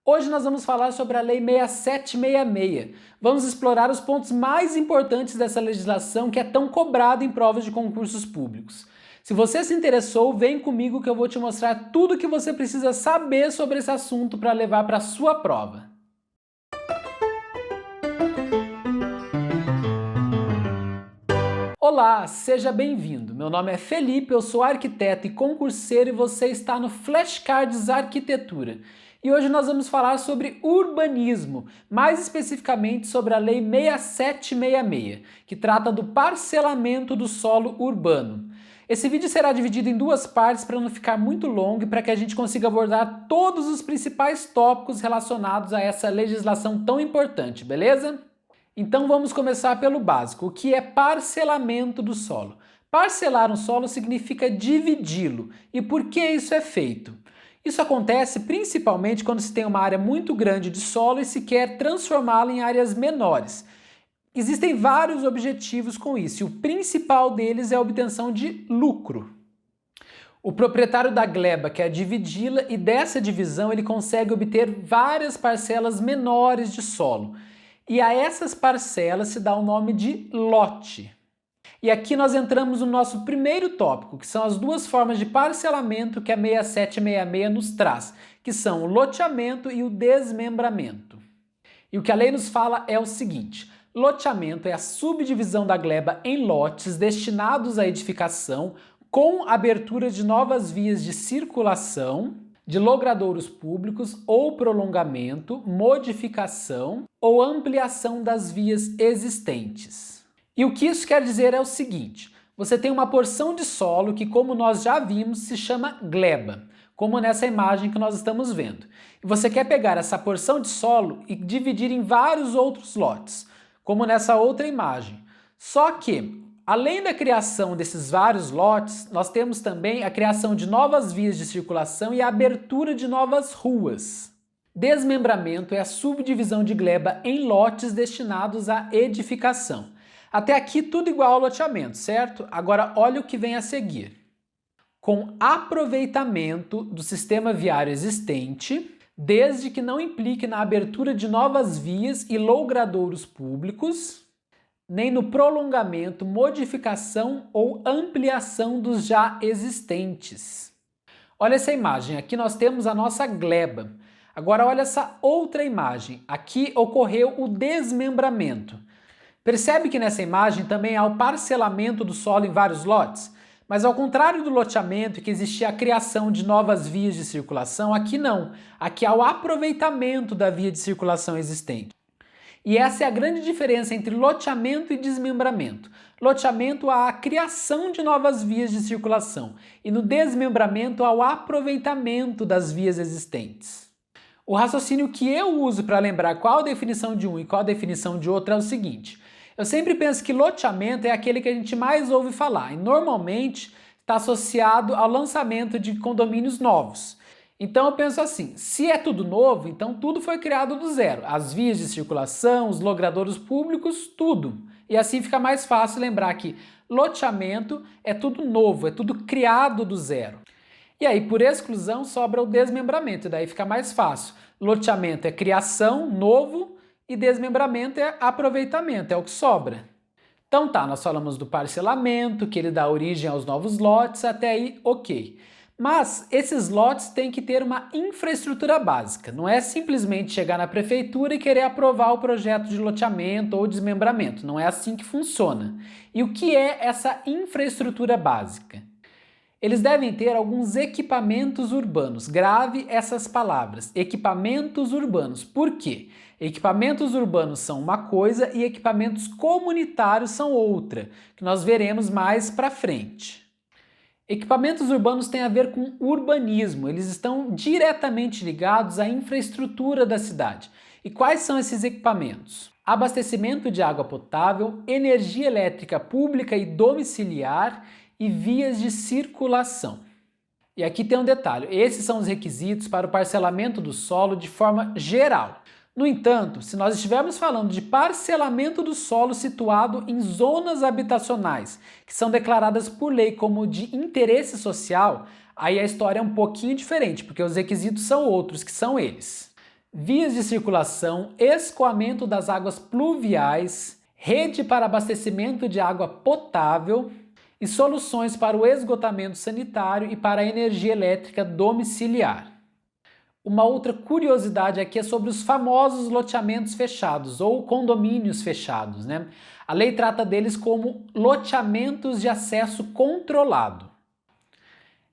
Hoje nós vamos falar sobre a Lei 6766. Vamos explorar os pontos mais importantes dessa legislação que é tão cobrada em provas de concursos públicos. Se você se interessou, vem comigo que eu vou te mostrar tudo o que você precisa saber sobre esse assunto para levar para a sua prova. Olá, seja bem-vindo. Meu nome é Felipe, eu sou arquiteto e concurseiro e você está no Flashcards Arquitetura. E hoje nós vamos falar sobre urbanismo, mais especificamente sobre a Lei 6766, que trata do parcelamento do solo urbano. Esse vídeo será dividido em duas partes para não ficar muito longo e para que a gente consiga abordar todos os principais tópicos relacionados a essa legislação tão importante, beleza? Então vamos começar pelo básico, o que é parcelamento do solo. Parcelar um solo significa dividi-lo. E por que isso é feito? Isso acontece principalmente quando se tem uma área muito grande de solo e se quer transformá-la em áreas menores. Existem vários objetivos com isso, e o principal deles é a obtenção de lucro. O proprietário da gleba quer dividi-la e dessa divisão ele consegue obter várias parcelas menores de solo. E a essas parcelas se dá o nome de lote. E aqui nós entramos no nosso primeiro tópico, que são as duas formas de parcelamento que a 6766 nos traz, que são o loteamento e o desmembramento. E o que a lei nos fala é o seguinte: loteamento é a subdivisão da gleba em lotes destinados à edificação com abertura de novas vias de circulação, de logradouros públicos ou prolongamento, modificação ou ampliação das vias existentes. E o que isso quer dizer é o seguinte: você tem uma porção de solo que, como nós já vimos, se chama gleba, como nessa imagem que nós estamos vendo. E você quer pegar essa porção de solo e dividir em vários outros lotes, como nessa outra imagem. Só que, além da criação desses vários lotes, nós temos também a criação de novas vias de circulação e a abertura de novas ruas. Desmembramento é a subdivisão de gleba em lotes destinados à edificação. Até aqui tudo igual ao loteamento, certo? Agora olha o que vem a seguir. Com aproveitamento do sistema viário existente, desde que não implique na abertura de novas vias e logradouros públicos, nem no prolongamento, modificação ou ampliação dos já existentes. Olha essa imagem, aqui nós temos a nossa gleba. Agora olha essa outra imagem, aqui ocorreu o desmembramento. Percebe que nessa imagem também há o parcelamento do solo em vários lotes? Mas ao contrário do loteamento, que existia a criação de novas vias de circulação, aqui não. Aqui há o aproveitamento da via de circulação existente. E essa é a grande diferença entre loteamento e desmembramento. Loteamento há a criação de novas vias de circulação e no desmembramento há o aproveitamento das vias existentes. O raciocínio que eu uso para lembrar qual a definição de um e qual a definição de outro é o seguinte: eu sempre penso que loteamento é aquele que a gente mais ouve falar e normalmente está associado ao lançamento de condomínios novos. Então eu penso assim, se é tudo novo, então tudo foi criado do zero. As vias de circulação, os logradouros públicos, tudo. E assim fica mais fácil lembrar que loteamento é tudo novo, é tudo criado do zero. E aí, por exclusão, sobra o desmembramento, e daí fica mais fácil. Loteamento é criação, novo, e desmembramento é aproveitamento, é o que sobra. Então tá, nós falamos do parcelamento, que ele dá origem aos novos lotes, até aí ok. Mas esses lotes têm que ter uma infraestrutura básica, não é simplesmente chegar na prefeitura e querer aprovar o projeto de loteamento ou desmembramento, não é assim que funciona. E o que é essa infraestrutura básica? Eles devem ter alguns equipamentos urbanos. Grave essas palavras, equipamentos urbanos. Por quê? Equipamentos urbanos são uma coisa e equipamentos comunitários são outra, que nós veremos mais para frente. Equipamentos urbanos têm a ver com urbanismo, eles estão diretamente ligados à infraestrutura da cidade. E quais são esses equipamentos? Abastecimento de água potável, energia elétrica pública e domiciliar e vias de circulação. E aqui tem um detalhe, esses são os requisitos para o parcelamento do solo de forma geral. No entanto, se nós estivermos falando de parcelamento do solo situado em zonas habitacionais, que são declaradas por lei como de interesse social, aí a história é um pouquinho diferente, porque os requisitos são outros, que são eles. vias de circulação, escoamento das águas pluviais, rede para abastecimento de água potável e soluções para o esgotamento sanitário e para a energia elétrica domiciliar. Uma outra curiosidade aqui é sobre os famosos loteamentos fechados ou condomínios fechados, né? A lei trata deles como loteamentos de acesso controlado.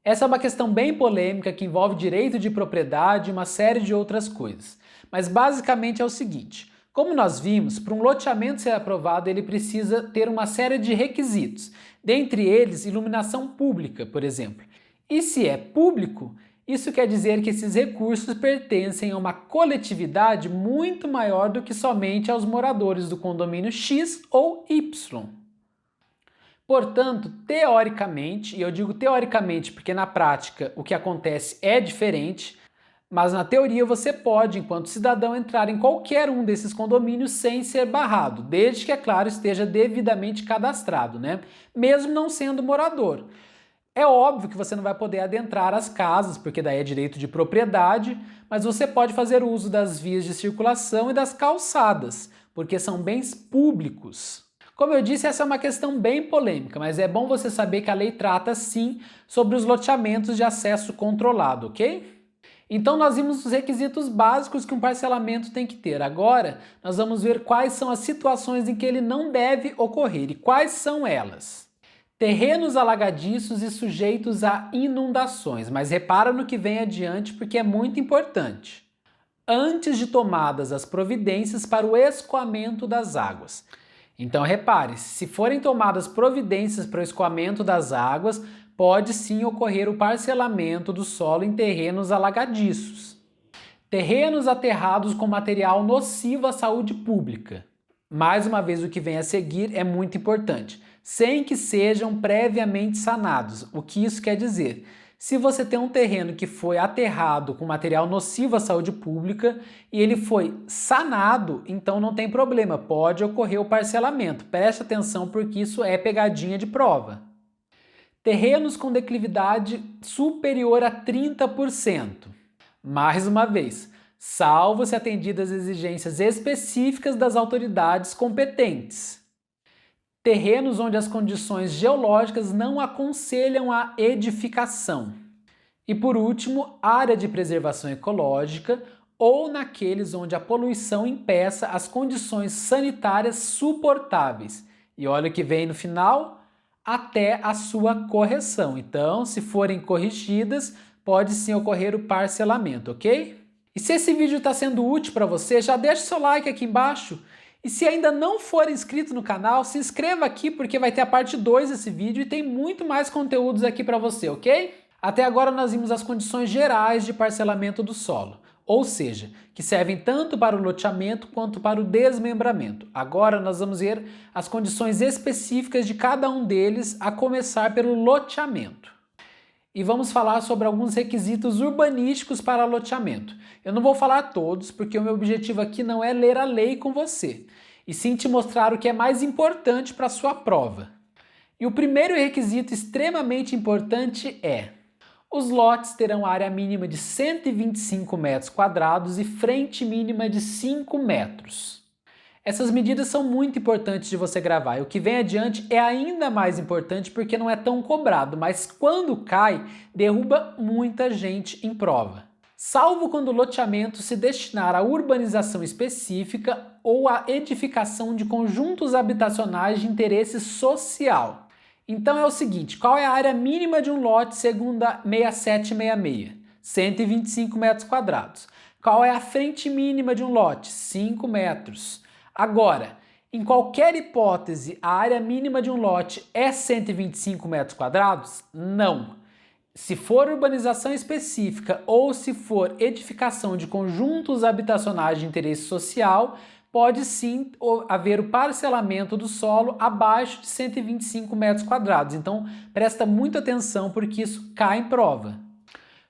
Essa é uma questão bem polêmica que envolve direito de propriedade e uma série de outras coisas. Mas basicamente é o seguinte: como nós vimos, para um loteamento ser aprovado, ele precisa ter uma série de requisitos, dentre eles iluminação pública, por exemplo. E se é público, isso quer dizer que esses recursos pertencem a uma coletividade muito maior do que somente aos moradores do condomínio X ou Y. Portanto, teoricamente, e eu digo teoricamente porque na prática o que acontece é diferente, mas na teoria você pode, enquanto cidadão, entrar em qualquer um desses condomínios sem ser barrado, desde que, é claro, esteja devidamente cadastrado, né? Mesmo não sendo morador. É óbvio que você não vai poder adentrar as casas, porque daí é direito de propriedade, mas você pode fazer uso das vias de circulação e das calçadas, porque são bens públicos. Como eu disse, essa é uma questão bem polêmica, mas é bom você saber que a lei trata sim sobre os loteamentos de acesso controlado, ok? Então nós vimos os requisitos básicos que um parcelamento tem que ter. Agora nós vamos ver quais são as situações em que ele não deve ocorrer e quais são elas. Terrenos alagadiços e sujeitos a inundações, mas repara no que vem adiante porque é muito importante. Antes de tomadas as providências para o escoamento das águas. Então repare, se forem tomadas providências para o escoamento das águas, pode sim ocorrer o parcelamento do solo em terrenos alagadiços. Terrenos aterrados com material nocivo à saúde pública. Mais uma vez, o que vem a seguir é muito importante, sem que sejam previamente sanados. O que isso quer dizer? Se você tem um terreno que foi aterrado com material nocivo à saúde pública e ele foi sanado, então não tem problema, pode ocorrer o parcelamento. Preste atenção porque isso é pegadinha de prova. Terrenos com declividade superior a 30%. Mais uma vez, salvo se atendidas exigências específicas das autoridades competentes. Terrenos onde as condições geológicas não aconselham a edificação. E por último, área de preservação ecológica ou naqueles onde a poluição impeça as condições sanitárias suportáveis. E olha o que vem no final, até a sua correção. Então, se forem corrigidas, pode sim ocorrer o parcelamento, ok? E se esse vídeo está sendo útil para você, já deixa o seu like aqui embaixo. E se ainda não for inscrito no canal, se inscreva aqui porque vai ter a parte 2 desse vídeo e tem muito mais conteúdos aqui para você, ok? Até agora nós vimos as condições gerais de parcelamento do solo, ou seja, que servem tanto para o loteamento quanto para o desmembramento. Agora nós vamos ver as condições específicas de cada um deles, a começar pelo loteamento. E vamos falar sobre alguns requisitos urbanísticos para loteamento. Eu não vou falar todos, porque o meu objetivo aqui não é ler a lei com você, e sim te mostrar o que é mais importante para a sua prova. E o primeiro requisito extremamente importante é: os lotes terão área mínima de 125 metros quadrados e frente mínima de 5 metros. Essas medidas são muito importantes de você gravar, e o que vem adiante é ainda mais importante porque não é tão cobrado, mas quando cai, derruba muita gente em prova. Salvo quando o loteamento se destinar à urbanização específica ou à edificação de conjuntos habitacionais de interesse social. Então é o seguinte, qual é a área mínima de um lote segundo a 6766? 125 metros quadrados. Qual é a frente mínima de um lote? 5 metros. Agora, em qualquer hipótese, a área mínima de um lote é 125 metros quadrados? Não. Se for urbanização específica ou se for edificação de conjuntos habitacionais de interesse social, pode sim haver o parcelamento do solo abaixo de 125 metros quadrados. Então, presta muita atenção porque isso cai em prova.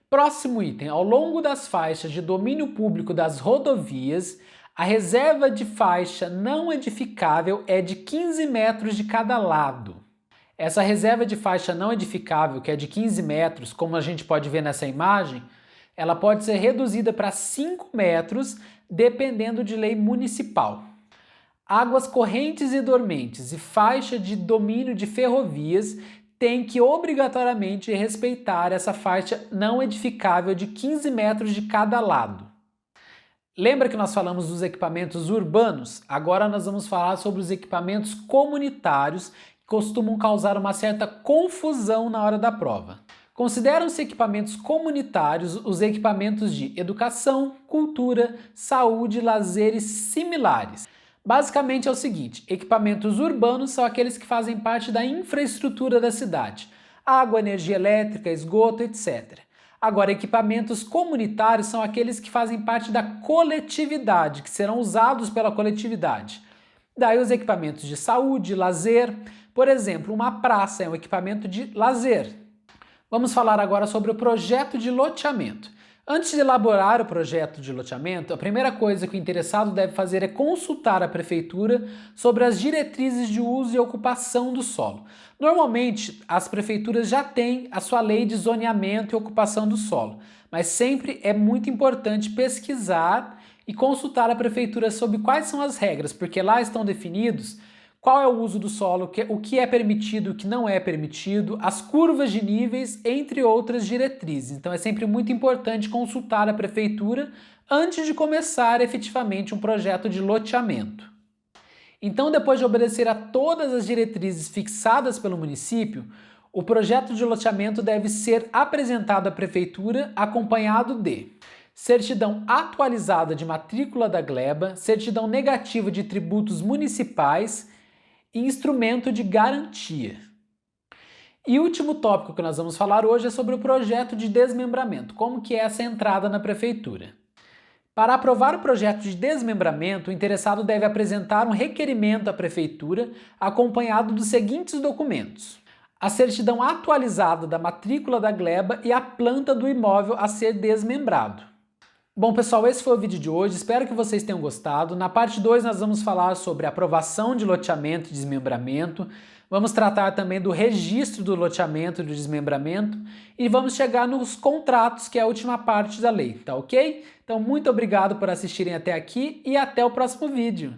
Próximo item. Ao longo das faixas de domínio público das rodovias, a reserva de faixa não edificável é de 15 metros de cada lado. Essa reserva de faixa não edificável, que é de 15 metros, como a gente pode ver nessa imagem, Ela pode ser reduzida para 5 metros, dependendo de lei municipal. Águas correntes e dormentes e faixa de domínio de ferrovias têm que obrigatoriamente respeitar essa faixa não edificável de 15 metros de cada lado. Lembra que nós falamos dos equipamentos urbanos? Agora nós vamos falar sobre os equipamentos comunitários que costumam causar uma certa confusão na hora da prova. Consideram-se equipamentos comunitários os equipamentos de educação, cultura, saúde, lazer e similares. Basicamente é o seguinte: equipamentos urbanos são aqueles que fazem parte da infraestrutura da cidade, água, energia elétrica, esgoto, etc. Agora, equipamentos comunitários são aqueles que fazem parte da coletividade, que serão usados pela coletividade. Daí os equipamentos de saúde, lazer, por exemplo, uma praça é um equipamento de lazer. Vamos falar agora sobre o projeto de loteamento. Antes de elaborar o projeto de loteamento, a primeira coisa que o interessado deve fazer é consultar a prefeitura sobre as diretrizes de uso e ocupação do solo. Normalmente, as prefeituras já têm a sua lei de zoneamento e ocupação do solo, mas sempre é muito importante pesquisar e consultar a prefeitura sobre quais são as regras, porque lá estão definidos qual é o uso do solo, o que é permitido, o que não é permitido, as curvas de níveis, entre outras diretrizes. Então é sempre muito importante consultar a prefeitura antes de começar efetivamente um projeto de loteamento. Então, depois de obedecer a todas as diretrizes fixadas pelo município, o projeto de loteamento deve ser apresentado à prefeitura acompanhado de certidão atualizada de matrícula da gleba, certidão negativa de tributos municipais e instrumento de garantia. E o último tópico que nós vamos falar hoje é sobre o projeto de desmembramento, como que é essa entrada na prefeitura. Para aprovar o projeto de desmembramento, o interessado deve apresentar um requerimento à prefeitura acompanhado dos seguintes documentos: a certidão atualizada da matrícula da gleba e a planta do imóvel a ser desmembrado. Bom, pessoal, esse foi o vídeo de hoje, espero que vocês tenham gostado. Na parte 2 nós vamos falar sobre aprovação de loteamento e desmembramento, vamos tratar também do registro do loteamento e do desmembramento e vamos chegar nos contratos, que é a última parte da lei, tá ok? Então, muito obrigado por assistirem até aqui e até o próximo vídeo.